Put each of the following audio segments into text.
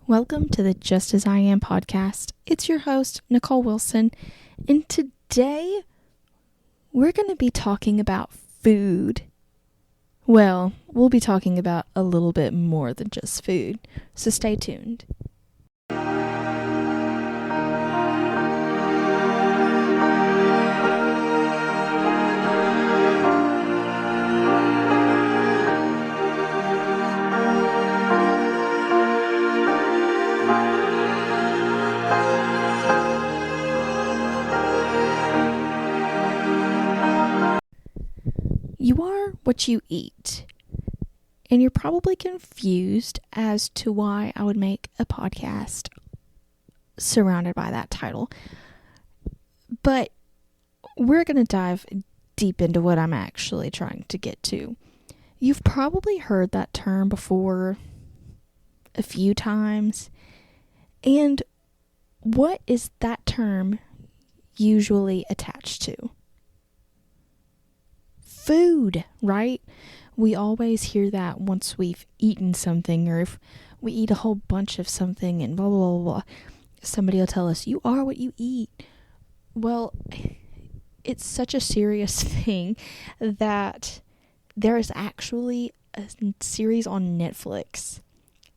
Welcome to the Just As I Am podcast. It's your host, Nicole Wilson, and today we're going to be talking about food. Well, we'll be talking about a little bit more than just food, so stay tuned. You are what you eat, and you're probably confused as to why I would make a podcast surrounded by that title. But we're going to dive deep into what I'm actually trying to get to. You've probably heard that term before a few times, and what is that term usually attached to? Food, right? We always hear that once we've eaten something, or if we eat a whole bunch of something and blah, blah, blah, blah. Somebody will tell us, you are what you eat. Well, it's such a serious thing that there is actually a series on Netflix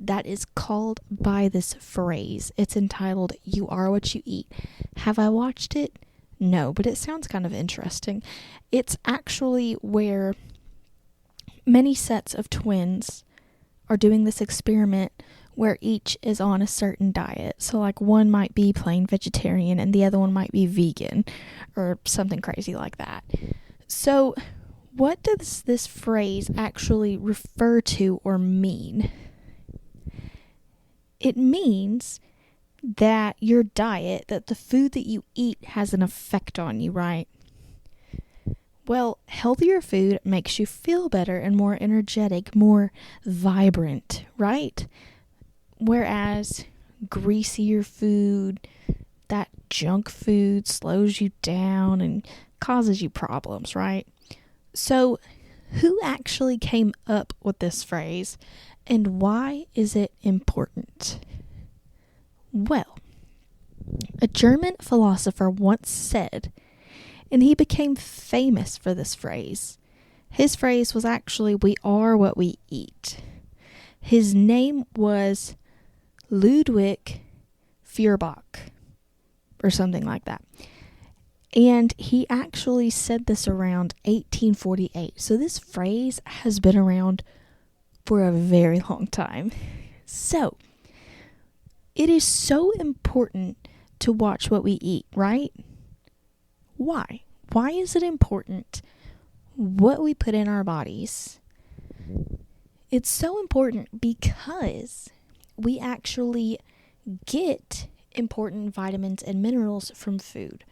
that is called by this phrase. It's entitled, You Are What You Eat. Have I watched it? No, but it sounds kind of interesting. It's actually where many sets of twins are doing this experiment where each is on a certain diet. So like one might be plain vegetarian and the other one might be vegan or something crazy like that. So what does this phrase actually refer to or mean? It means that your diet, that the food that you eat has an effect on you, right? Well, healthier food makes you feel better and more energetic, more vibrant, right? Whereas greasier food, that junk food slows you down and causes you problems, right? So, who actually came up with this phrase and why is it important? Well, a German philosopher once said, and he became famous for this phrase. His phrase was actually, we are what we eat. His name was Ludwig Feuerbach, or something like that. And he actually said this around 1848. So this phrase has been around for a very long time. So, it is so important to watch what we eat, right? Why? Why is it important what we put in our bodies? It's so important because we actually get important vitamins and minerals from food,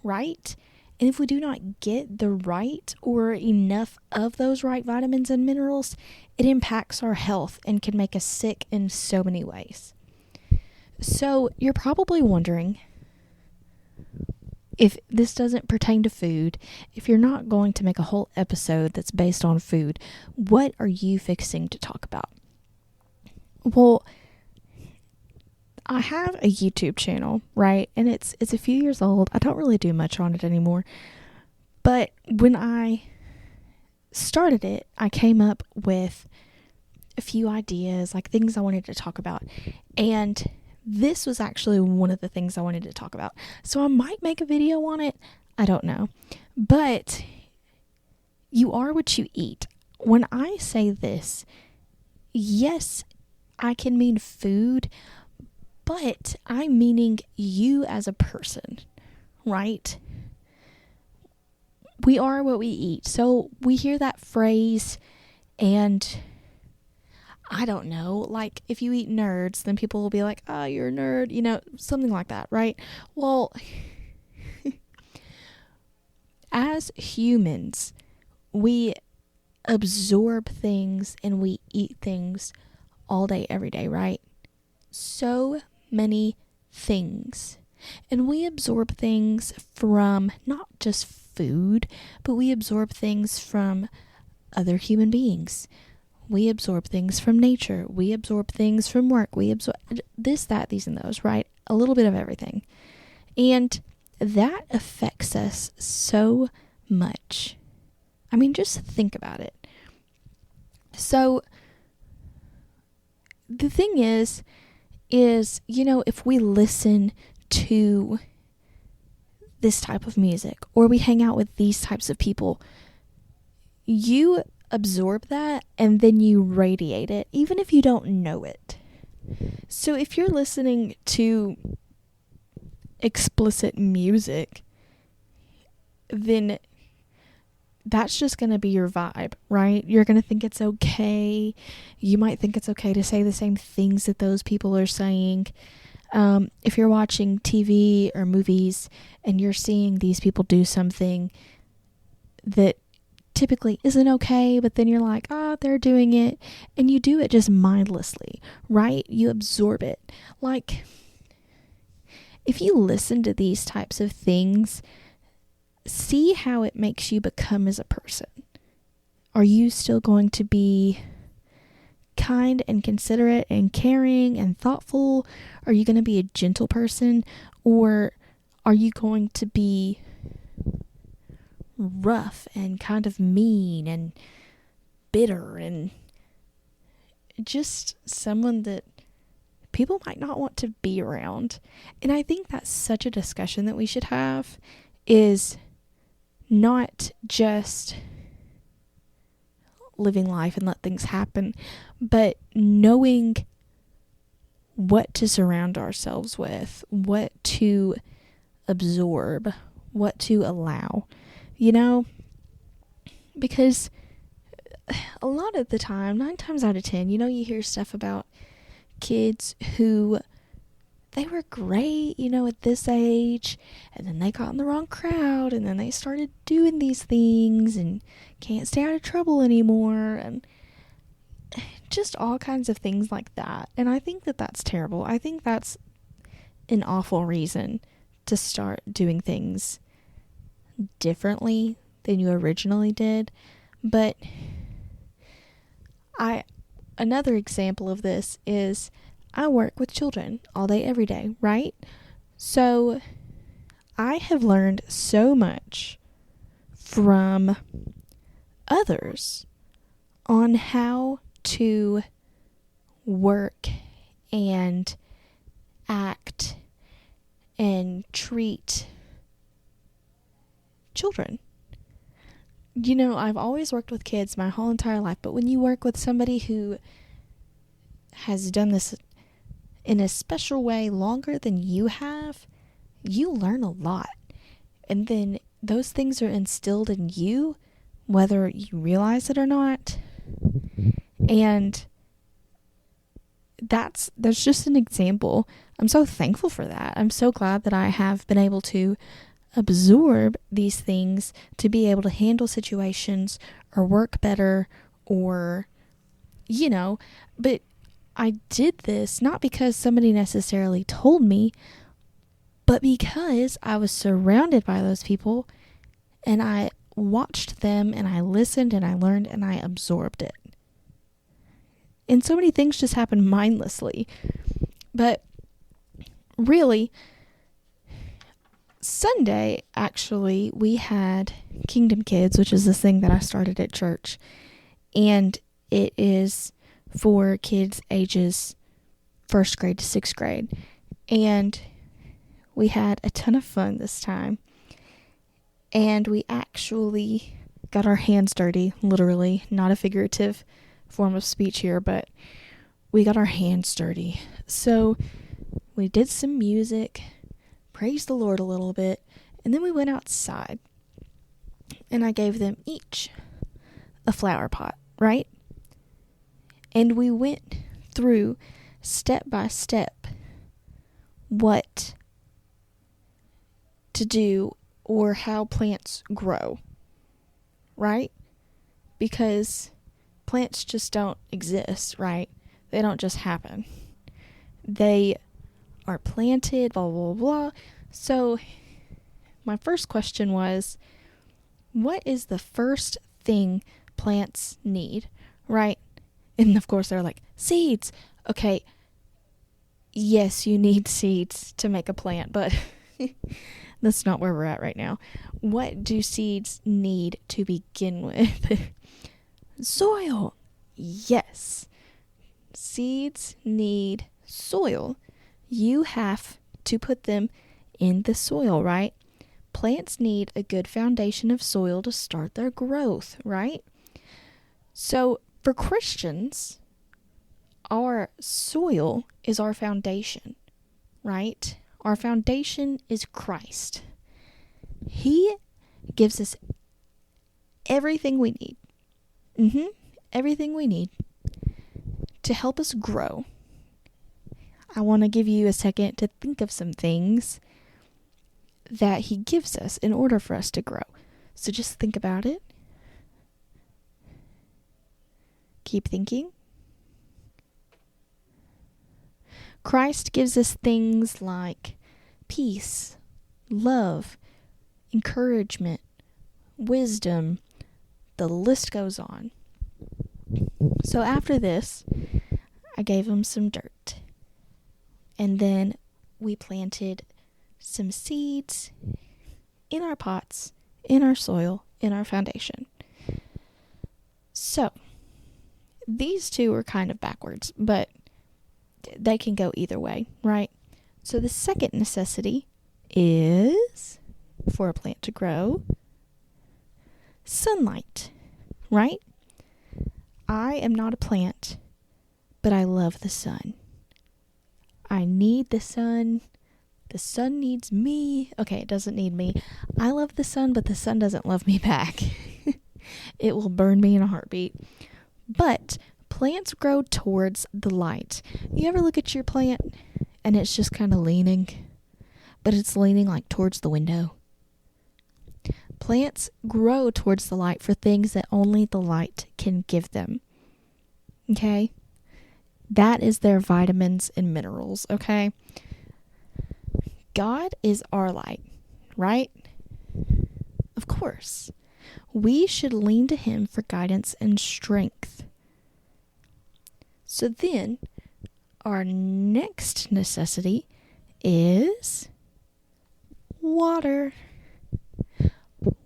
right? And if we do not get the right or enough of those right vitamins and minerals, it impacts our health and can make us sick in so many ways. So you're probably wondering, if this doesn't pertain to food, if you're not going to make a whole episode that's based on food, what are you fixing to talk about? Well, I have a YouTube channel, right? And it's a few years old. I don't really do much on it anymore. But when I started it, I came up with a few ideas, like things I wanted to talk about. And this was actually one of the things I wanted to talk about. So I might make a video on it. I don't know. But you are what you eat. When I say this, yes, I can mean food, but I'm meaning you as a person, right? We are what we eat. So we hear that phrase and I don't know, like if you eat nerds, then people will be like, oh, you're a nerd, something like that, right? Well, as humans, we absorb things and we eat things all day, every day, right? So many things. And we absorb things from not just food, but we absorb things from other human beings. We absorb things from nature. We absorb things from work. We absorb this, that, these, and those, right? A little bit of everything. And that affects us so much. I mean, just think about it. So the thing is, if we listen to this type of music or we hang out with these types of people, you absorb that and then you radiate it, even if you don't know it. So if you're listening to explicit music, then that's just going to be your vibe, right? You're going to think it's okay. You might think it's okay to say the same things that those people are saying. If you're watching TV or movies and you're seeing these people do something that typically isn't okay, but then you're like, they're doing it, and you do it just mindlessly, right? You absorb it. Like, if you listen to these types of things, see how it makes you become as a person. Are you still going to be kind and considerate and caring and thoughtful? Are you going to be a gentle person? Or are you going to be rough and kind of mean and bitter and just someone that people might not want to be around? And I think that's such a discussion that we should have, is not just living life and let things happen, but knowing what to surround ourselves with, what to absorb, what to allow, because a lot of the time, 9 times out of 10, you hear stuff about kids who they were great, at this age, and then they got in the wrong crowd, and then they started doing these things and can't stay out of trouble anymore, and just all kinds of things like that. And I think that that's terrible. I think that's an awful reason to start doing things differently than you originally did. But another example of this is I work with children all day, every day, right? So I have learned so much from others on how to work and act and treat children. I've always worked with kids my whole entire life, but when you work with somebody who has done this in a special way longer than you have, you learn a lot. And then those things are instilled in you, whether you realize it or not. And that's just an example. I'm so thankful for that. I'm so glad that I have been able to absorb these things to be able to handle situations or work better, or but I did this not because somebody necessarily told me, but because I was surrounded by those people and I watched them and I listened and I learned and I absorbed it. And so many things just happened mindlessly. But really, Sunday, actually, we had Kingdom Kids, which is this thing that I started at church. And it is for kids ages 1st grade to 6th grade. And we had a ton of fun this time. And we actually got our hands dirty, literally, not a figurative form of speech here, but we got our hands dirty. So we did some music, praised the Lord a little bit, and then we went outside. And I gave them each a flower pot, right? And we went through step by step what to do or how plants grow, right? Because plants just don't exist, right? They don't just happen. They are planted, blah, blah, blah. So my first question was, what is the first thing plants need, right? And of course they're like, seeds. Okay, yes, you need seeds to make a plant, but that's not where we're at right now. What do seeds need to begin with? Soil. Yes. Seeds need soil. You have to put them in the soil, right? Plants need a good foundation of soil to start their growth, right? So for Christians, our soil is our foundation, right? Our foundation is Christ. He gives us everything we need. Everything we need to help us grow. I want to give you a second to think of some things that he gives us in order for us to grow. So just think about it. Keep thinking. Christ gives us things like peace, love, encouragement, wisdom. The list goes on. So after this, I gave him some dirt. And then we planted some seeds in our pots, in our soil, in our foundation. So these two are kind of backwards, but they can go either way, right? So the second necessity is, for a plant to grow, sunlight, right? I am not a plant, but I love the sun. I need the sun. The sun needs me. Okay, it doesn't need me. I love the sun, but the sun doesn't love me back. It will burn me in a heartbeat. But plants grow towards the light. You ever look at your plant and it's just kind of leaning, but it's leaning like towards the window? Plants grow towards the light for things that only the light can give them. Okay? That is their vitamins and minerals, okay? God is our light, right? Of course. We should lean to him for guidance and strength. So then, our next necessity is water.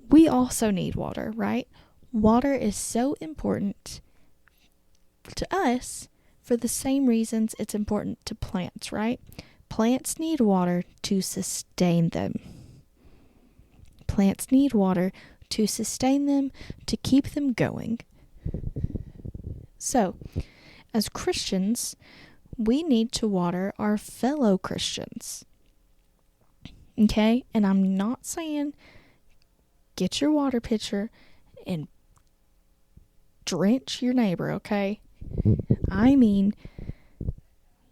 We also need water, right? Water is so important to us for the same reasons it's important to plants, right? Plants need water to sustain them. Plants need water to sustain them, to keep them going. So, as Christians, we need to water our fellow Christians. Okay? And I'm not saying get your water pitcher and drench your neighbor, okay? I mean,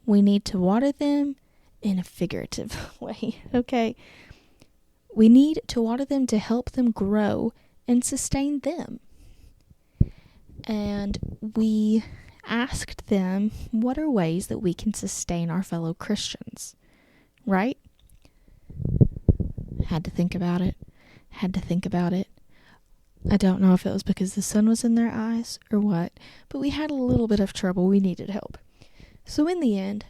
we need to water them in a figurative way, okay? We need to water them to help them grow and sustain them. And we asked them, what are ways that we can sustain our fellow Christians? Right? Had to think about it. I don't know if it was because the sun was in their eyes or what, but we had a little bit of trouble. We needed help. So in the end,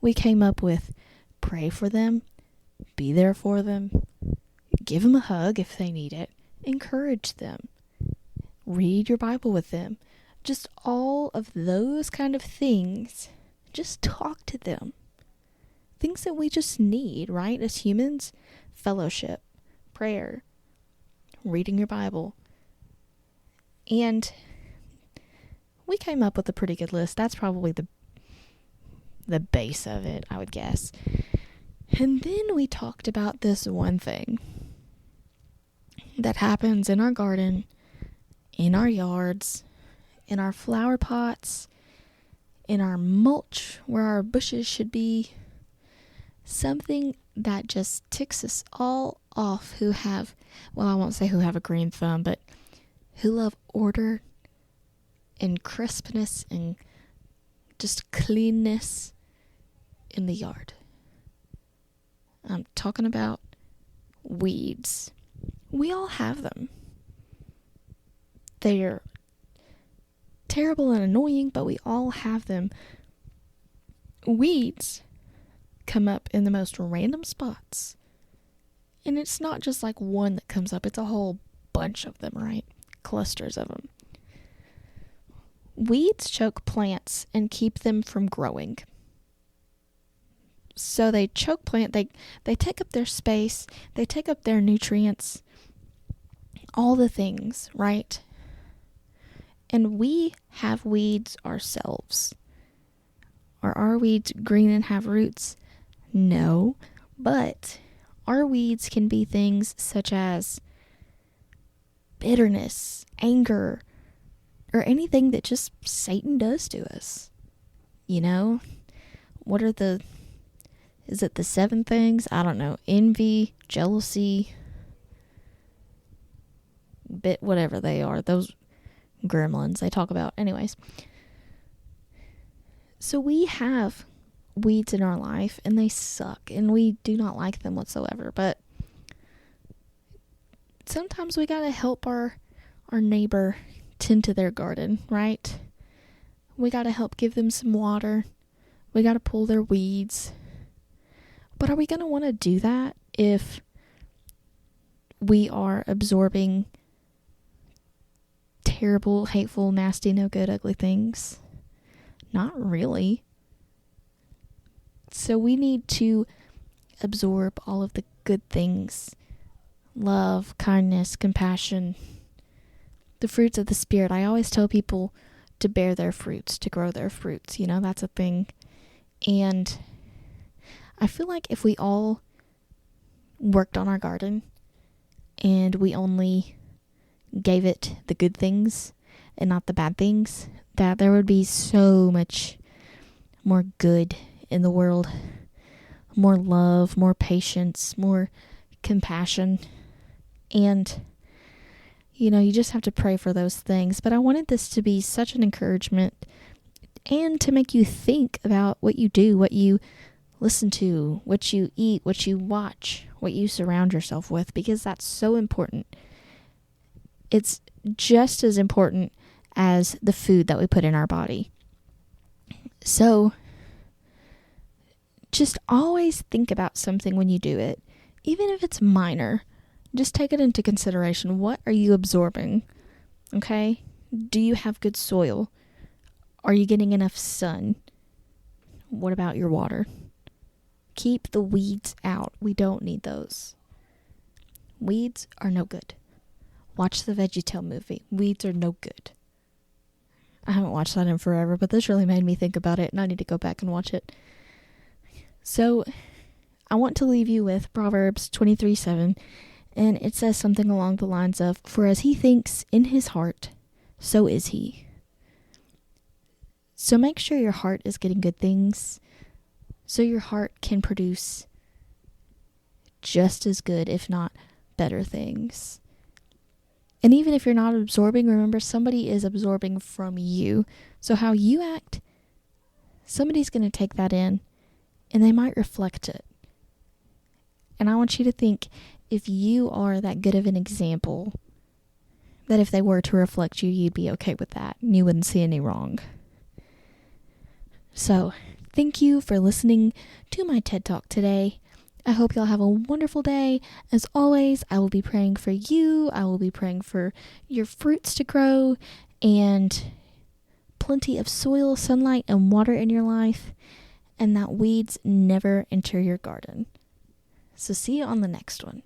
we came up with pray for them, be there for them, give them a hug if they need it, encourage them, read your Bible with them. Just all of those kind of things. Just talk to them. Things that we just need, right? As humans, fellowship, prayer, reading your Bible. And we came up with a pretty good list. That's probably the base of it, I would guess. And then we talked about this one thing that happens in our garden, in our yards, in our flower pots, in our mulch where our bushes should be. Something that just ticks us all off who have, well, I won't say who have a green thumb, but who love order and crispness and just cleanness in the yard. I'm talking about weeds. We all have them. They're terrible and annoying, but we all have them. Weeds come up in the most random spots. And it's not just like one that comes up, it's a whole bunch of them, right? Clusters of them. Weeds choke plants and keep them from growing. So they choke plant, they take up their space, they take up their nutrients, all the things, right? And we have weeds ourselves. Are our weeds green and have roots? No, but our weeds can be things such as bitterness, anger, or anything that just Satan does to us. You know? Is it the 7 things? I don't know. Envy, jealousy, whatever they are. Those gremlins they talk about. Anyways. So we have weeds in our life and they suck and we do not like them whatsoever. But sometimes we gotta help our neighbor tend to their garden, right? We gotta help give them some water. We gotta pull their weeds. But are we gonna want to do that if we are absorbing terrible, hateful, nasty, no good, ugly things? Not really. So we need to absorb all of the good things. Love, kindness, compassion, the fruits of the Spirit. I always tell people to bear their fruits, to grow their fruits. You know, that's a thing. And I feel like if we all worked on our garden and we only gave it the good things and not the bad things, that there would be so much more good in the world. More love, more patience, more compassion. And, you know, you just have to pray for those things. But I wanted this to be such an encouragement and to make you think about what you do, what you listen to, what you eat, what you watch, what you surround yourself with, because that's so important. It's just as important as the food that we put in our body. So just always think about something when you do it, even if it's minor. Just take it into consideration. What are you absorbing? Okay? Do you have good soil? Are you getting enough sun? What about your water? Keep the weeds out. We don't need those. Weeds are no good. Watch the VeggieTale movie. Weeds are no good. I haven't watched that in forever, but this really made me think about it, and I need to go back and watch it. So, I want to leave you with Proverbs 23:7, and it says something along the lines of, "For as he thinks in his heart, so is he." So make sure your heart is getting good things, so your heart can produce just as good, if not better things. And even if you're not absorbing, remember somebody is absorbing from you. So how you act, somebody's going to take that in and they might reflect it. And I want you to think, if you are that good of an example, that if they were to reflect you, you'd be okay with that. You wouldn't see any wrong. So, thank you for listening to my TED Talk today. I hope y'all have a wonderful day. As always, I will be praying for you. I will be praying for your fruits to grow and plenty of soil, sunlight, and water in your life, and that weeds never enter your garden. So see you on the next one.